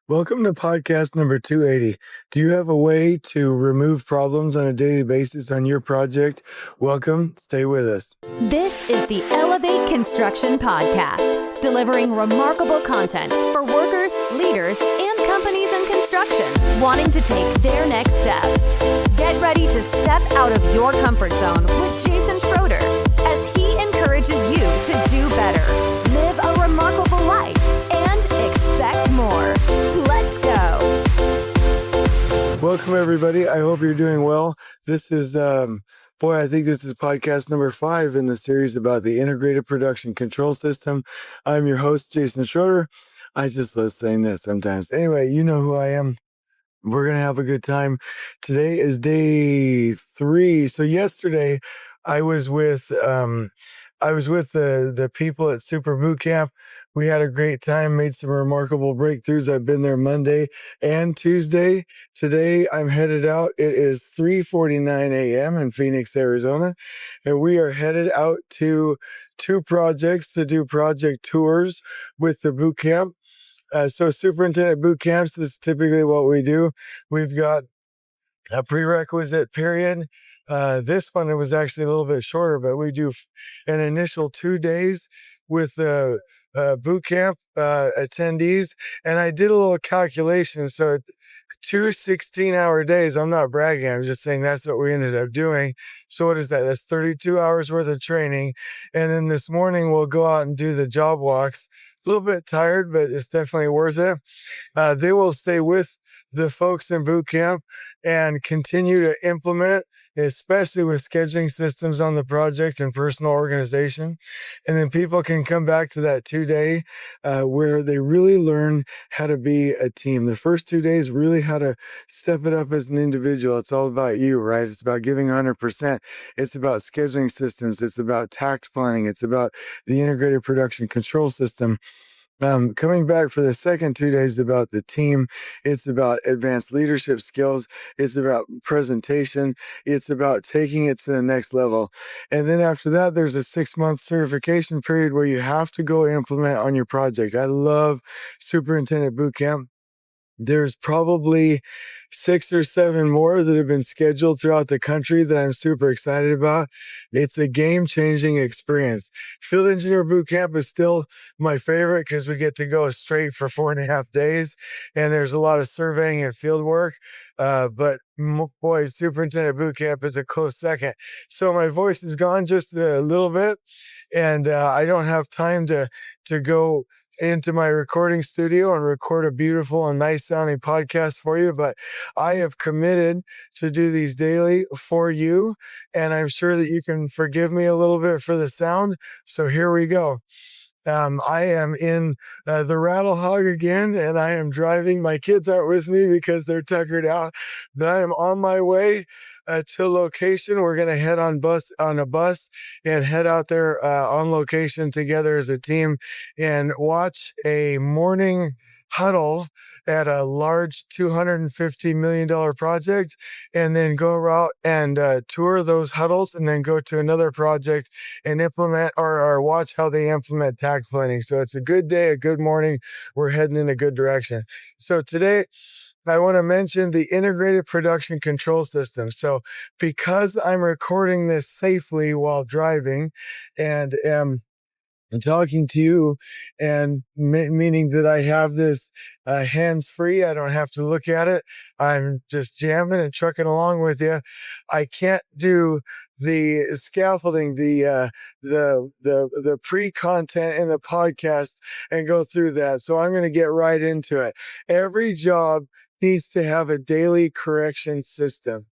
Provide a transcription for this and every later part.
Welcome to podcast number 280. Do you have a way to remove problems on a daily basis on your project? Welcome. Stay with us. This is the Elevate Construction Podcast, delivering remarkable content for workers, leaders, and companies in construction wanting to take their next step. Get ready to step out of your comfort zone with Jason Schroeder as he encourages you to do better, live a remarkable life, and expect more. Let's go. Welcome, everybody. I hope you're doing well. This is, I think this is podcast number 5 in the series about the integrated production control system. I'm your host, Jason Schroeder. I just love saying this sometimes. Anyway, you know who I am. We're going to have a good time. Today is day 3. So yesterday I was with the people at Super Bootcamp. We had a great time, made some remarkable breakthroughs. I've been there Monday and Tuesday. Today I'm headed out. It is 3:49 a.m. in Phoenix, Arizona, and we are headed out to 2 projects to do project tours with the bootcamp. So superintendent boot camps is typically what we do. We've got a prerequisite period. This one, it was actually a little bit shorter, but we do an initial 2 days with the boot camp attendees. And I did a little calculation. So 2 16-hour days. I'm not bragging. I'm just saying that's what we ended up doing. So what is that? That's 32 hours worth of training. And then this morning we'll go out and do the job walks. A little bit tired, but it's definitely worth it. They will stay with the folks in boot camp and continue to implement, especially with scheduling systems on the project and personal organization. And then people can come back to that 2-day where they really learn how to be a team. The first 2 days, really how to step it up as an individual. It's all about you, right? It's about giving 100%. It's about scheduling systems. It's about task planning. It's about the integrated production control system. Coming back for the second 2 days about the team. It's about advanced leadership skills. It's about presentation. It's about taking it to the next level. And then after that, there's a 6-month certification period where you have to go implement on your project. I love Superintendent Bootcamp. There's probably 6 or 7 more that have been scheduled throughout the country that I'm super excited about. It's a game-changing experience. Field Engineer Bootcamp is still my favorite because we get to go straight for 4.5 days, and there's a lot of surveying and field work. But boy, Superintendent Bootcamp is a close second. So my voice is gone just a little bit, and I don't have time to go into my recording studio and record a beautiful and nice sounding podcast for you, but I have committed to do these daily for you, and I'm sure that you can forgive me a little bit for the sound. So here we go. I am in the Rattlehog again, and I am driving. My kids aren't with me because they're tuckered out, but I am on my way to location. We're going to head on a bus and head out there on location together as a team and watch a morning huddle at a large $250 million project, and then go out and tour those huddles, and then go to another project and implement or watch how they implement task planning. So it's a good day, a good morning. We're heading in a good direction. So today, I want to mention the integrated production control system. So because I'm recording this safely while driving and am talking to you, and meaning that I have this hands-free, I don't have to look at it. I'm just jamming and trucking along with you. I can't do the scaffolding, the pre-content in the podcast and go through that. So I'm going to get right into it. Every job needs to have a daily correction system.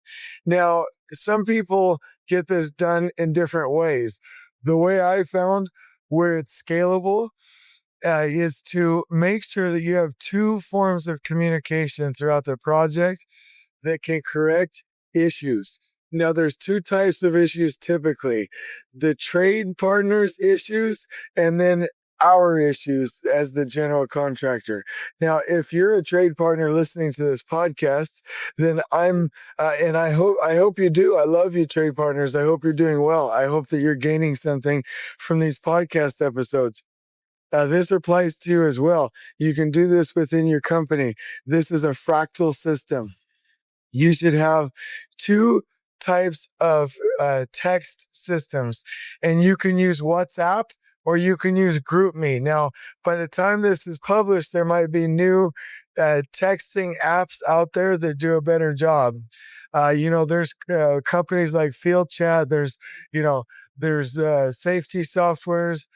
Now, some people get this done in different ways. The way I found where it's scalable is to make sure that you have 2 forms of communication throughout the project that can correct issues. Now, there's 2 types of issues typically: the trade partners issues, and then our issues as the general contractor. Now, if you're a trade partner listening to this podcast, then and I hope you do. I love you, trade partners. I hope you're doing well. I hope that you're gaining something from these podcast episodes. This applies to you as well. You can do this within your company. This is a fractal system. You should have two types of text systems, and you can use WhatsApp or you can use GroupMe. Now, by the time this is published, there might be new texting apps out there that do a better job. There's companies like Field Chat. There's safety softwares.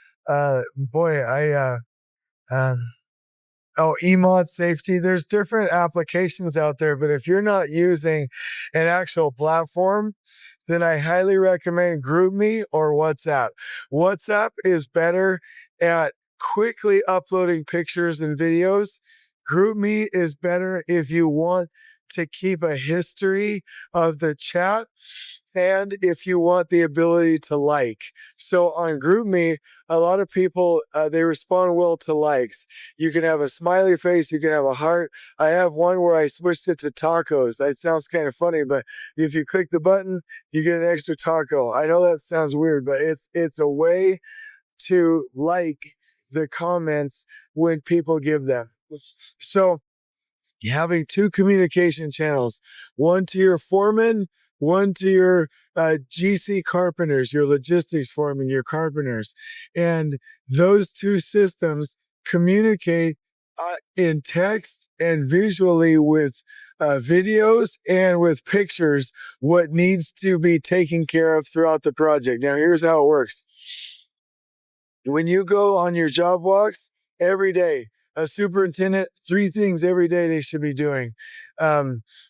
Emod safety. There's different applications out there, but if you're not using an actual platform, then I highly recommend GroupMe or WhatsApp. WhatsApp is better at quickly uploading pictures and videos. GroupMe is better if you want to keep a history of the chat and if you want the ability to like. So on GroupMe, a lot of people, they respond well to likes. You can have a smiley face, you can have a heart. I have one where I switched it to tacos. That sounds kind of funny, but if you click the button, you get an extra taco. I know that sounds weird, but it's a way to like the comments when people give them. So having two communication channels, one to your foreman, one to your GC carpenters, your logistics foreman, your carpenters. And those two systems communicate in text and visually with videos and with pictures what needs to be taken care of throughout the project. Now, here's how it works. When you go on your job walks every day, a superintendent, 3 things every day they should be doing.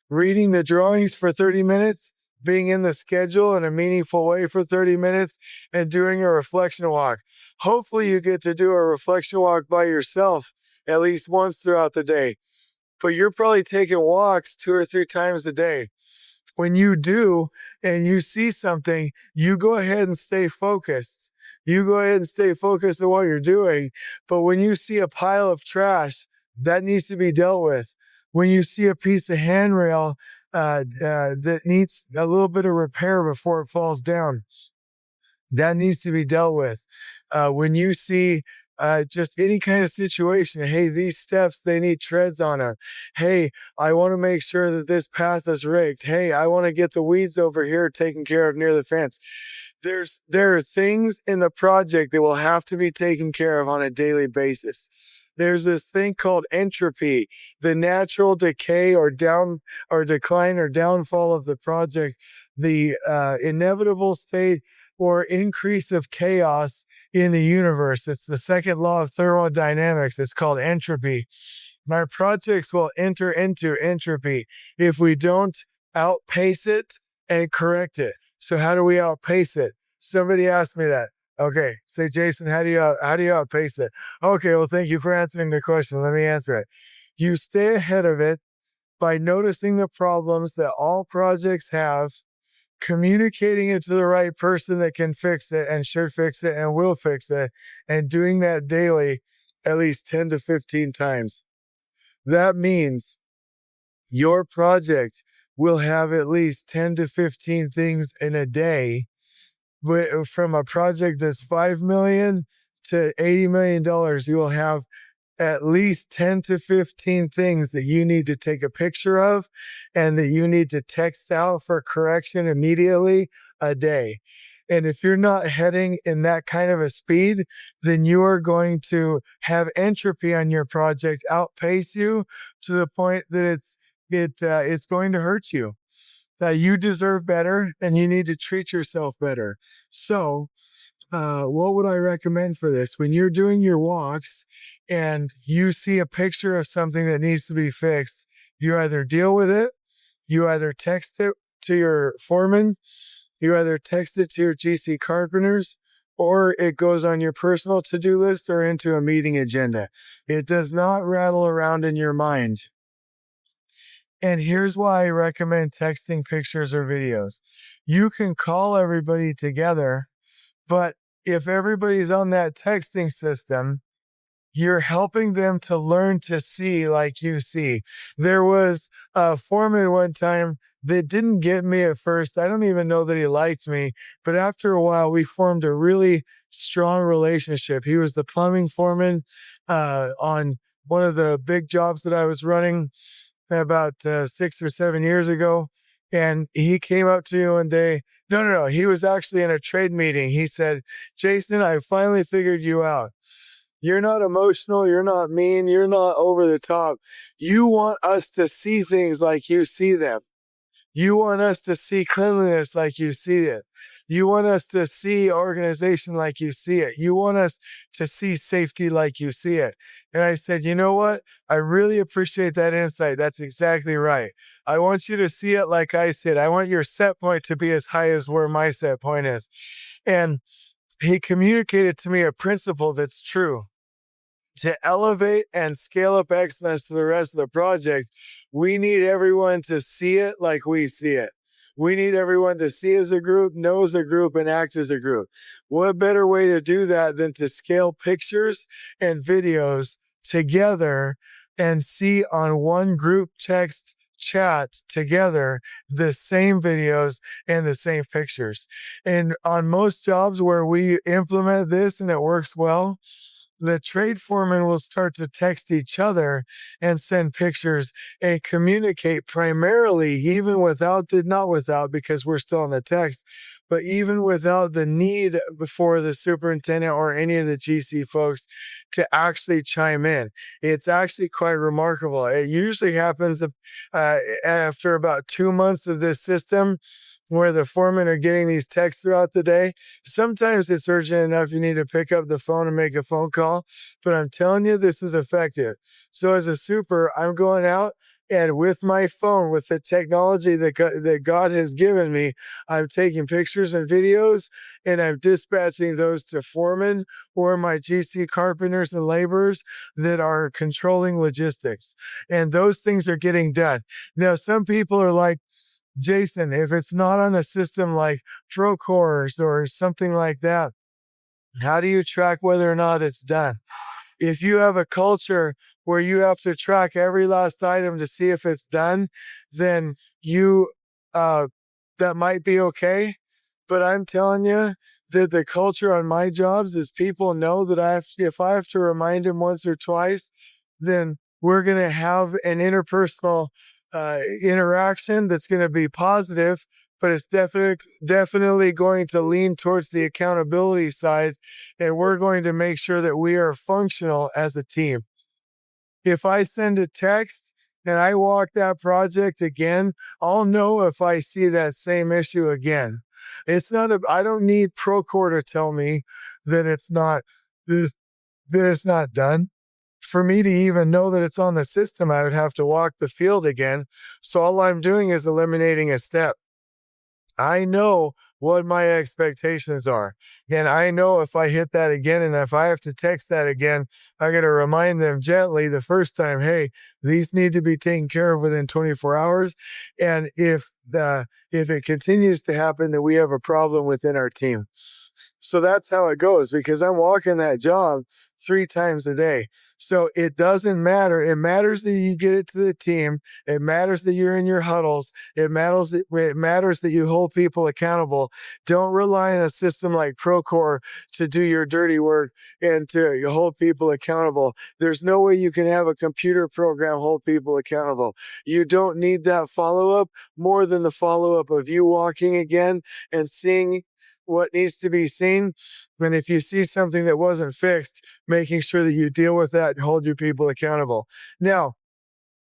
Reading the drawings for 30 minutes, being in the schedule in a meaningful way for 30 minutes, and doing a reflection walk. Hopefully you get to do a reflection walk by yourself at least once throughout the day. But you're probably taking walks 2 or 3 times a day. When you do and you see something, you go ahead and stay focused. You go ahead and stay focused on what you're doing. But when you see a pile of trash, that needs to be dealt with. When you see a piece of handrail that needs a little bit of repair before it falls down, that needs to be dealt with. When you see just any kind of situation, hey, these steps, they need treads on them. Hey, I want to make sure that this path is rigged. Hey, I want to get the weeds over here taken care of near the fence. There are things in the project that will have to be taken care of on a daily basis. There's this thing called entropy, the natural decay or decline or downfall of the project, the inevitable state or increase of chaos in the universe. It's the second law of thermodynamics. It's called entropy. Our projects will enter into entropy if we don't outpace it and correct it. So how do we outpace it? Somebody asked me that. Okay, say, Jason, how do you outpace it? Okay, well, thank you for answering the question. Let me answer it. You stay ahead of it by noticing the problems that all projects have, communicating it to the right person that can fix it and should fix it and will fix it, and doing that daily at least 10 to 15 times. That means your project will have at least 10 to 15 things in a day. From a project that's $5 million to $80 million, you will have at least 10 to 15 things that you need to take a picture of and that you need to text out for correction immediately a day. And if you're not heading in that kind of a speed, then you are going to have entropy on your project outpace you to the point that it's going to hurt you. That you deserve better and you need to treat yourself better. So what would I recommend for this? When you're doing your walks and you see a picture of something that needs to be fixed, you either deal with it, you either text it to your foreman, you either text it to your GC carpenters, or it goes on your personal to-do list or into a meeting agenda. It does not rattle around in your mind. And here's why I recommend texting pictures or videos. You can call everybody together, but if everybody's on that texting system, you're helping them to learn to see like you see. There was a foreman one time that didn't get me at first. I don't even know that he liked me, but after a while, we formed a really strong relationship. He was the plumbing foreman on one of the big jobs that I was running about 6 or 7 years ago. And he came up to me one day. No. He was actually in a trade meeting. He said, Jason, I finally figured you out. You're not emotional. You're not mean. You're not over the top. You want us to see things like you see them. You want us to see cleanliness like you see it. You want us to see organization like you see it. You want us to see safety like you see it. And I said, you know what? I really appreciate that insight. That's exactly right. I want you to see it like I see it. I want your set point to be as high as where my set point is. And he communicated to me a principle that's true. To elevate and scale up excellence to the rest of the project, we need everyone to see it like we see it. We need everyone to see as a group, know as a group, and act as a group. What better way to do that than to scale pictures and videos together and see on one group text chat together the same videos and the same pictures. And on most jobs where we implement this and it works well, the trade foreman will start to text each other and send pictures and communicate primarily, even without not without, because we're still on the text, but even without the need for the superintendent or any of the GC folks to actually chime in. It's actually quite remarkable. It usually happens after about 2 months of this system, where the foremen are getting these texts throughout the day. Sometimes it's urgent enough you need to pick up the phone and make a phone call, but I'm telling you, this is effective. So as a super, I'm going out and with my phone, with the technology that God has given me, I'm taking pictures and videos and I'm dispatching those to foremen or my GC carpenters and laborers that are controlling logistics. And those things are getting done. Now, some people are like, Jason, if it's not on a system like Procore or something like that, how do you track whether or not it's done? If you have a culture where you have to track every last item to see if it's done, then that might be okay. But I'm telling you that the culture on my jobs is people know that if I have to remind them once or twice, then we're going to have an interpersonal interaction that's going to be positive, but it's definitely going to lean towards the accountability side, and we're going to make sure that we are functional as a team. If I send a text and I walk that project again, I'll know if I see that same issue again. I don't need Procore to tell me that it's not done. For me to even know that it's on the system, I would have to walk the field again. So all I'm doing is eliminating a step. I know what my expectations are. And I know if I hit that again and if I have to text that again, I'm going to remind them gently the first time, hey, these need to be taken care of within 24 hours. And if it continues to happen, then we have a problem within our team. So that's how it goes, because I'm walking that job 3 times a day. So it doesn't matter. It matters that you get it to the team. It matters that you're in your huddles. It matters that you hold people accountable. Don't rely on a system like Procore to do your dirty work and to hold people accountable. There's no way you can have a computer program hold people accountable. You don't need that follow-up more than the follow-up of you walking again and seeing what needs to be seen. And if you see something that wasn't fixed, making sure that you deal with that and hold your people accountable. Now,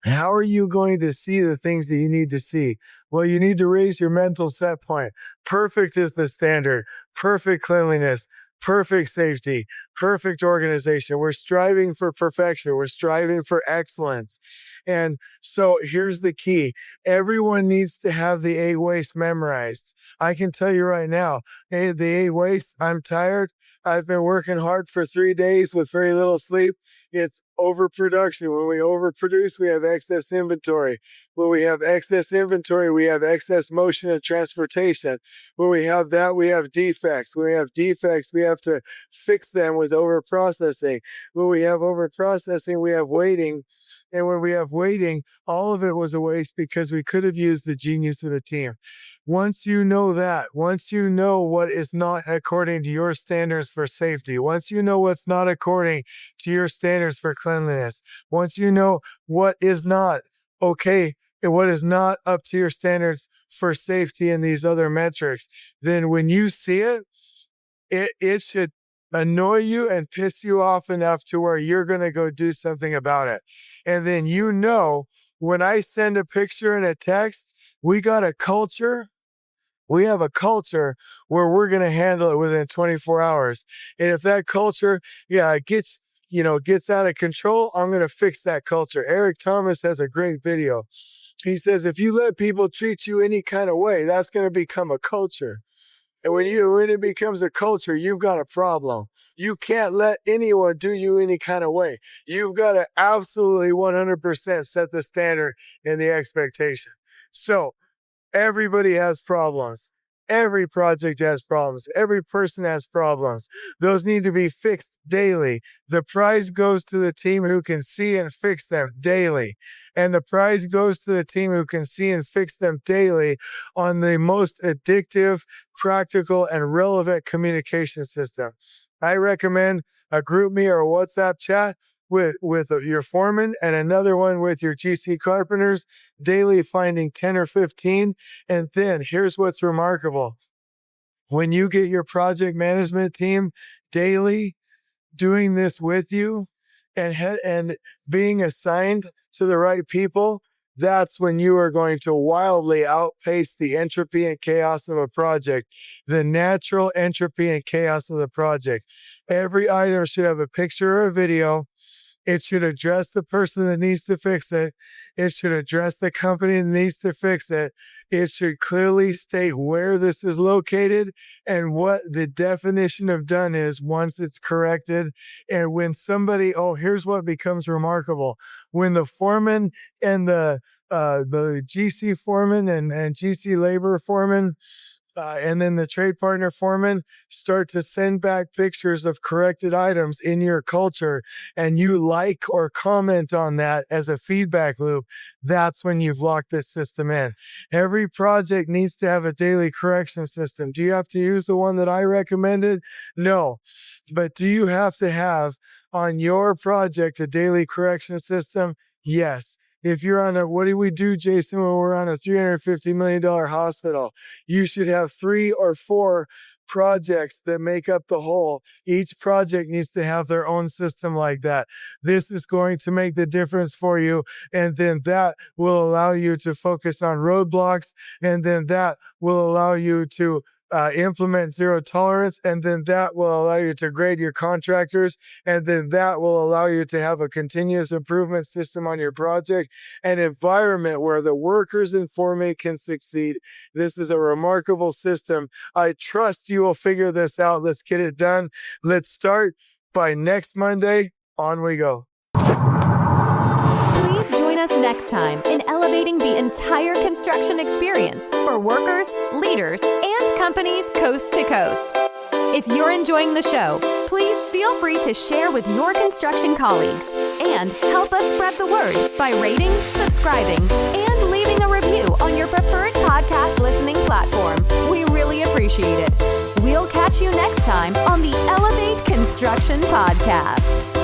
how are you going to see the things that you need to see? Well, you need to raise your mental set point. Perfect is the standard. Perfect cleanliness, perfect safety, perfect organization. We're striving for perfection. We're striving for excellence. And so here's the key. Everyone needs to have the 8 wastes memorized. I can tell you right now, hey, the 8 wastes, I'm tired. I've been working hard for 3 days with very little sleep. It's overproduction. When we overproduce, we have excess inventory. When we have excess inventory, we have excess motion and transportation. When we have that, we have defects. When we have defects, we have to fix them with overprocessing. When we have overprocessing, we have waiting. And when we have waiting, all of it was a waste because we could have used the genius of a team. Once you know that, once you know what is not according to your standards for safety, once you know what's not according to your standards for cleanliness, once you know what is not okay and what is not up to your standards for safety and these other metrics, then when you see it, it should annoy you and piss you off enough to where you're going to go do something about it. And then when I send a picture and a text, we got a culture. We have a culture where we're going to handle it within 24 hours. And if that culture, gets out of control, I'm going to fix that culture. Eric Thomas has a great video. He says, if you let people treat you any kind of way, that's going to become a culture. And when it becomes a culture, you've got a problem. You can't let anyone do you any kind of way. You've got to absolutely 100% set the standard and the expectation. So everybody has problems. Every project has problems. Every person has problems. Those need to be fixed daily. The prize goes to the team who can see and fix them daily. And the prize goes to the team who can see and fix them daily on the most addictive, practical, and relevant communication system. I recommend a GroupMe or a WhatsApp chat with your foreman and another one with your GC carpenters, daily finding 10 or 15. And then here's what's remarkable. When you get your project management team daily doing this with you and being assigned to the right people, that's when you are going to wildly outpace the entropy and chaos of a project, the natural entropy and chaos of the project. Every item should have a picture or a video. It should address the person that needs to fix it. It should address the company that needs to fix it. It should clearly state where this is located and what the definition of done is once it's corrected. And when here's what becomes remarkable. When the foreman and the GC foreman and GC labor foreman and then the trade partner foreman start to send back pictures of corrected items in your culture, and you like or comment on that as a feedback loop, that's when you've locked this system in. Every project needs to have a daily correction system. Do you have to use the one that I recommended? No. But do you have to have on your project a daily correction system? Yes. If you're what do we do, Jason, when we're on a $350 million hospital? You should have 3 or 4 projects that make up the whole. Each project needs to have their own system like that. This is going to make the difference for you. And then that will allow you to focus on roadblocks. And then that will allow you to implement zero tolerance, and then that will allow you to grade your contractors, and then that will allow you to have a continuous improvement system on your project, an environment where the workers and foremen can succeed. This is a remarkable system. I trust you will figure this out. Let's get it done. Let's start by next Monday. On we go. Please join us next time in elevating the entire construction experience for workers, leaders, and companies coast to coast. If you're enjoying the show, please feel free to share with your construction colleagues and help us spread the word by rating, subscribing, and leaving a review on your preferred podcast listening platform. We really appreciate it. We'll catch you next time on the Elevate Construction Podcast.